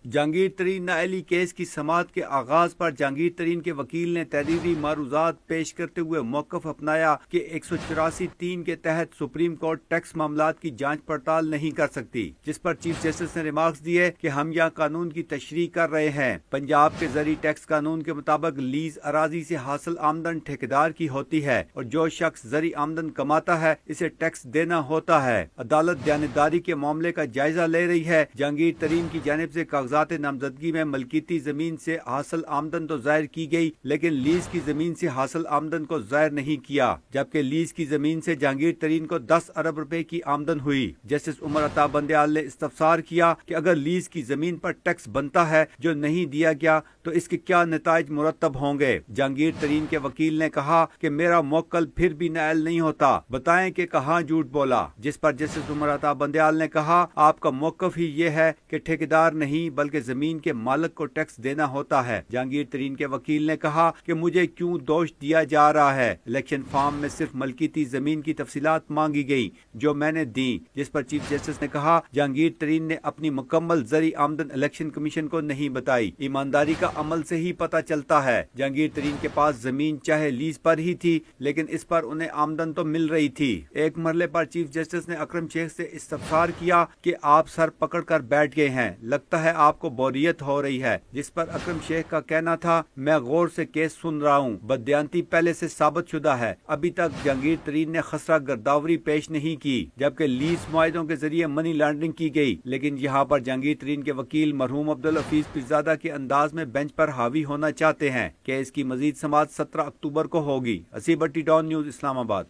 جہانگیر ترین نااہلی کیس کی سماعت کے آغاز پر جہانگیر ترین کے وکیل نے تحریری معروضات پیش کرتے ہوئے موقف اپنایا کہ 184(3) کے تحت سپریم کورٹ ٹیکس معاملات کی جانچ پڑتال نہیں کر سکتی، جس پر چیف جسٹس نے ریمارکس دیے کہ ہم یہاں قانون کی تشریح کر رہے ہیں۔ پنجاب کے زرعی ٹیکس قانون کے مطابق لیز اراضی سے حاصل آمدن ٹھیکیدار کی ہوتی ہے اور جو شخص زرعی آمدن کماتا ہے اسے ٹیکس دینا ہوتا ہے۔ عدالت دیانتداری کے معاملے کا جائزہ لے رہی ہے۔ جہانگیر ترین کی جانب سے کاغذات نامزدگی میں ملکیتی زمین سے حاصل آمدن تو ظاہر کی گئی، لیکن لیز کی زمین سے حاصل آمدن کو ظاہر نہیں کیا، جبکہ لیز کی زمین سے جہانگیر ترین کو 10 ارب روپے کی آمدن ہوئی۔ جسٹس عمر عطا بندیال نے استفسار کیا کہ اگر لیز کی زمین پر ٹیکس بنتا ہے جو نہیں دیا گیا تو اس کے کیا نتائج مرتب ہوں گے۔ جہانگیر ترین کے وکیل نے کہا کہ میرا موکل پھر بھی نااہل نہیں ہوتا، بتائیں کہ کہاں جھوٹ بولا، جس پر جسٹس عمر عطا بندیال نے کہا آپ کا موقف ہی یہ ہے کہ ٹھیکیدار نہیں بلکہ زمین کے مالک کو ٹیکس دینا ہوتا ہے۔ جہانگیر ترین کے وکیل نے کہا کہ مجھے کیوں دوش دیا جا رہا ہے، الیکشن فارم میں صرف ملکیتی زمین کی تفصیلات مانگی گئی جو میں نے دی، جس پر چیف جسٹس نے کہا جہانگیر ترین نے اپنی مکمل زرعی آمدن الیکشن کمیشن کو نہیں بتائی، ایمانداری کا عمل سے ہی پتہ چلتا ہے۔ جہانگیر ترین کے پاس زمین چاہے لیز پر ہی تھی لیکن اس پر انہیں آمدن تو مل رہی تھی۔ ایک مرحلے پر چیف جسٹس نے اکرم شیخ سے استفسار کیا کہ آپ سر پکڑ کر بیٹھ گئے ہیں، لگتا ہے آپ کو بوریت ہو رہی ہے، جس پر اکرم شیخ کا کہنا تھا میں غور سے کیس سن رہا ہوں، بددیانتی پہلے سے ثابت شدہ ہے، ابھی تک جہانگیر ترین نے خسرہ گرداوری پیش نہیں کی، جبکہ لیز معاہدوں کے ذریعے منی لانڈرنگ کی گئی۔ لیکن یہاں پر جہانگیر ترین کے وکیل مرحوم عبدالحفیظ پیرزادہ کے انداز میں بینچ پر حاوی ہونا چاہتے ہیں کہ اس کی مزید سماعت 17 اکتوبر کو ہوگی۔ اسیب بٹی، ڈان نیوز، اسلام آباد۔